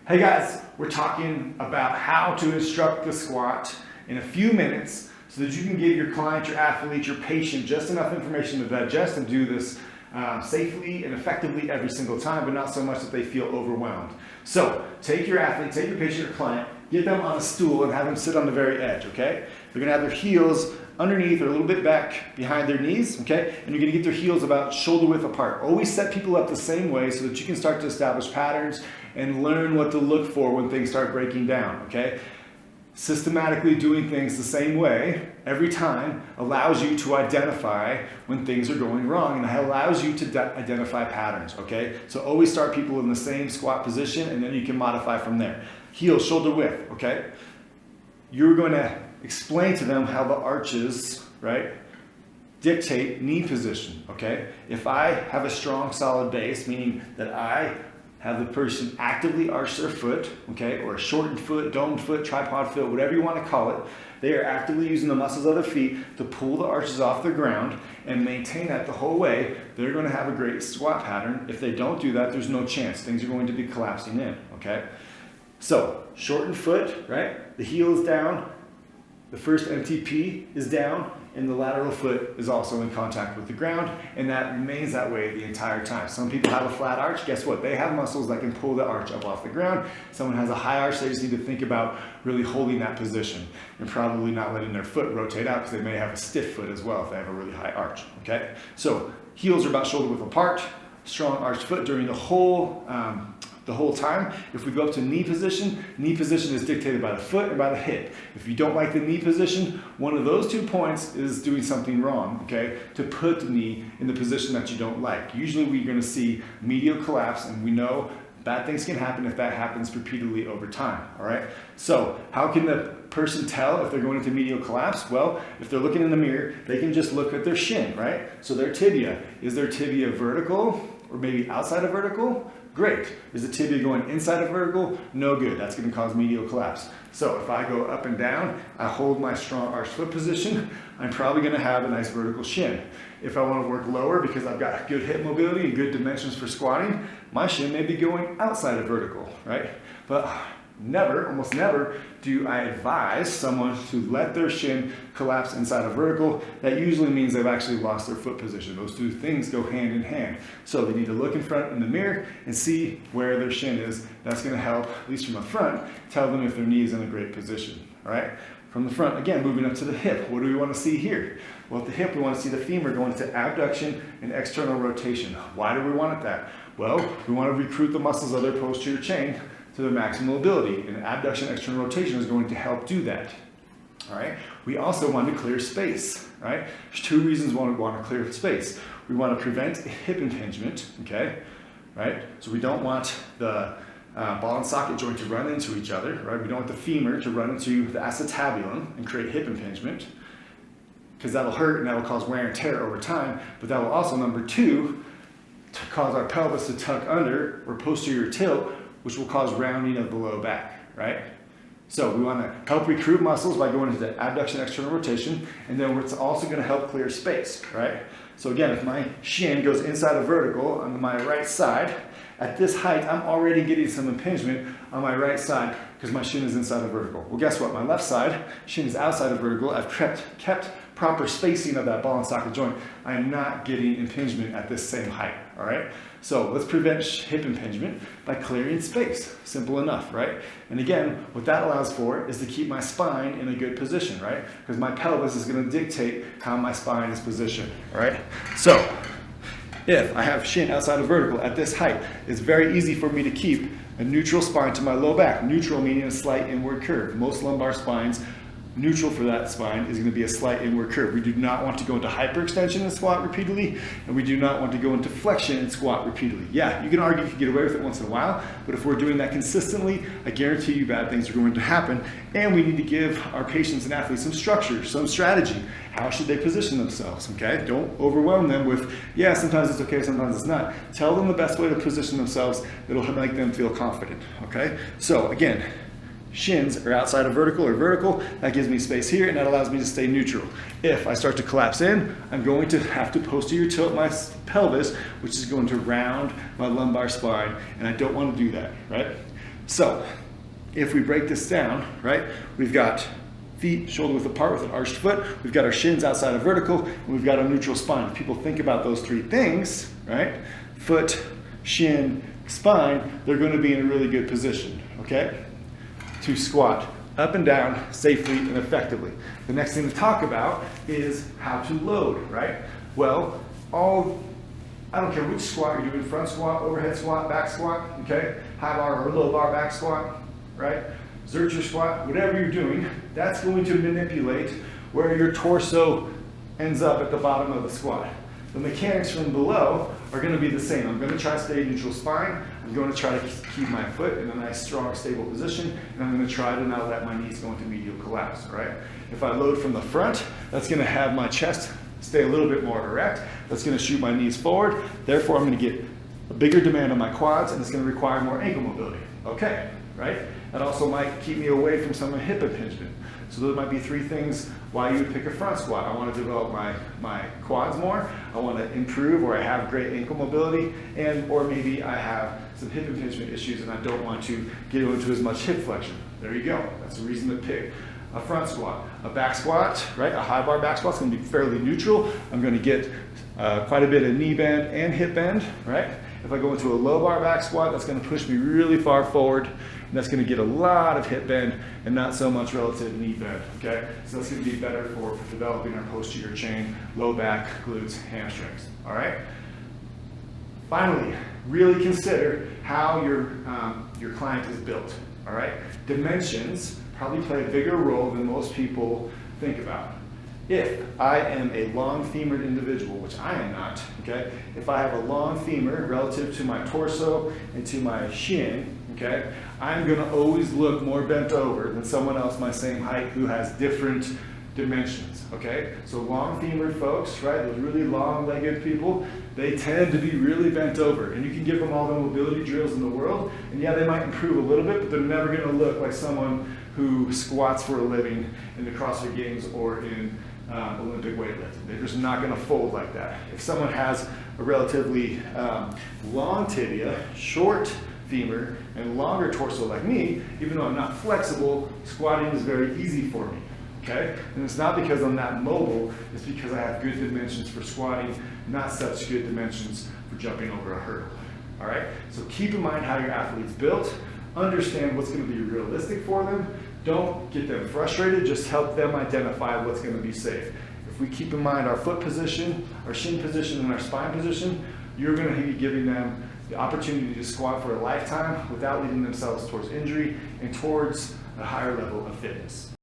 Hey guys, we're talking about how to instruct the squat in a few minutes so that you can give your client, your athlete, your patient just enough information to digest and do this safely and effectively every single time, but not so much that they feel overwhelmed. So take your athlete, take your patient or client, get them on a stool and have them sit on the very edge, okay? They're gonna have their heels underneath or a little bit back behind their knees, okay? And you're gonna get their heels about shoulder width apart. Always set people up the same way so that you can start to establish patterns and learn what to look for when things start breaking down, okay? Systematically doing things the same way every time allows you to identify when things are going wrong, and it allows you to identify patterns, okay? So always start people in the same squat position and then you can modify from there. Heels, shoulder width, okay? You're going to explain to them how the arches, right, dictate knee position, okay? If I have a strong, solid base, meaning that I have the person actively arch their foot, okay, or a shortened foot, domed foot, tripod foot, whatever you want to call it, they are actively using the muscles of their feet to pull the arches off the ground and maintain that the whole way. They're going to have a great squat pattern. If they don't do that, there's no chance. Things are going to be collapsing in, okay? So, shortened foot, right? The heel is down, the first MTP is down, and the lateral foot is also in contact with the ground, and that remains that way the entire time. Some people have a flat arch. Guess what? They have muscles that can pull the arch up off the ground. Someone has a high arch, they just need to think about really holding that position and probably not letting their foot rotate out because they may have a stiff foot as well if they have a really high arch, okay? So heels are about shoulder width apart, strong arched foot during the whole time. If we go up to knee position is dictated by the foot and by the hip. If you don't like the knee position, one of those 2 points is doing something wrong, okay? To put the knee in the position that you don't like. Usually we're gonna see medial collapse, and we know bad things can happen if that happens repeatedly over time, all right? So how can the person tell if they're going into medial collapse? Well, if they're looking in the mirror, they can just look at their shin, right? So their tibia, is their tibia vertical or maybe outside of vertical? Great. Is the tibia going inside of vertical? No good. That's going to cause medial collapse. So if I go up and down, I hold my strong arched foot position, I'm probably going to have a nice vertical shin. If I want to work lower because I've got good hip mobility and good dimensions for squatting, my shin may be going outside of vertical, right? But never, almost never, do I advise someone to let their shin collapse inside of vertical. That usually means they've actually lost their foot position. Those two things go hand in hand. So they need to look in front in the mirror and see where their shin is. That's going to help, at least from the front, tell them if their knee is in a great position, all right? From the front, again, moving up to the hip. What do we want to see here? Well, at the hip, we want to see the femur going into abduction and external rotation. Why do we want that? Well, we want to recruit the muscles of their posterior chain to their maximal ability, and abduction external rotation is going to help do that. All right. We also want to clear space. Right. There's 2 reasons why we want to clear space. We want to prevent hip impingement. Okay. Right. So we don't want the ball and socket joint to run into each other. Right. We don't want the femur to run into the acetabulum and create hip impingement, because that'll hurt and that'll cause wear and tear over time. But that will also, number 2, to cause our pelvis to tuck under or posterior tilt, which will cause rounding of the low back, right? So we want to help recruit muscles by going into the abduction external rotation, and then it's also going to help clear space, right? So again, if my shin goes inside of vertical on my right side, at this height, I'm already getting some impingement on my right side because my shin is inside of vertical. Well, guess what? My left side, shin is outside of vertical. I've kept proper spacing of that ball and socket joint. I am not getting impingement at this same height, all right? So let's prevent hip impingement by clearing space. Simple enough, right? And again, what that allows for is to keep my spine in a good position, right? Because my pelvis is going to dictate how my spine is positioned, all right? So if I have shin outside of vertical at this height, it's very easy for me to keep a neutral spine to my low back. Neutral meaning a slight inward curve. Most lumbar spines, neutral for that spine is going to be a slight inward curve. We do not want to go into hyperextension and squat repeatedly, and we do not want to go into flexion and squat repeatedly. Yeah, you can argue you can get away with it once in a while, but if we're doing that consistently, I guarantee you bad things are going to happen, and we need to give our patients and athletes some structure, some strategy. How should they position themselves, okay? Don't overwhelm them with, yeah, sometimes it's okay, sometimes it's not. Tell them the best way to position themselves that'll make them feel confident, okay? So again, shins are outside of vertical or vertical. That gives me space here, and that allows me to stay neutral. If I start to collapse in, I'm going to have to posterior tilt my pelvis, which is going to round my lumbar spine, and I don't want to do that, right? So if we break this down, right, we've got feet shoulder width apart with an arched foot, we've got our shins outside of vertical, and we've got a neutral spine. If people think about those three things, right, foot, shin, spine, they're going to be in a really good position, okay, to squat up and down safely and effectively. The next thing to talk about is how to load, right? Well, I don't care which squat you're doing, front squat, overhead squat, back squat, okay? High bar or low bar back squat, right? Zercher squat, whatever you're doing, that's going to manipulate where your torso ends up at the bottom of the squat. The mechanics from below are going to be the same. I'm going to try to stay neutral spine. I'm going to try to keep my foot in a nice, strong, stable position, and I'm going to try to not let my knees go into medial collapse, all right? If I load from the front, that's going to have my chest stay a little bit more erect. That's going to shoot my knees forward. Therefore, I'm going to get a bigger demand on my quads, and it's going to require more ankle mobility. Okay, right? That also might keep me away from some hip impingement. So those might be three things why you would pick a front squat. I want to develop my quads more. I want to improve, or I have great ankle mobility, or maybe I have some hip impingement issues and I don't want to get into as much hip flexion. There you go. That's the reason to pick a front squat. A back squat, right? A high bar back squat is going to be fairly neutral. I'm going to get quite a bit of knee bend and hip bend, right? If I go into a low bar back squat, that's going to push me really far forward, and that's going to get a lot of hip bend and not so much relative knee bend, okay? So that's going to be better for developing our posterior chain, low back, glutes, hamstrings, all right? Finally, really consider how your client is built, all right? Dimensions probably play a bigger role than most people think about. If I am a long femored individual, which I am not, okay? If I have a long femur relative to my torso and to my shin, okay, I'm gonna always look more bent over than someone else my same height who has different dimensions, okay? So long femored folks, right, those really long legged people, they tend to be really bent over, and you can give them all the mobility drills in the world, and yeah, they might improve a little bit, but they're never gonna look like someone who squats for a living in the CrossFit Games or in Olympic weightlifting. They're just not going to fold like that. If someone has a relatively long tibia, short femur, and longer torso like me, even though I'm not flexible, squatting is very easy for me. Okay? And it's not because I'm not mobile, it's because I have good dimensions for squatting, not such good dimensions for jumping over a hurdle. All right? So keep in mind how your athlete's built. Understand what's going to be realistic for them. Don't get them frustrated, just help them identify what's going to be safe. If we keep in mind our foot position, our shin position, and our spine position, you're going to be giving them the opportunity to squat for a lifetime without leading themselves towards injury and towards a higher level of fitness.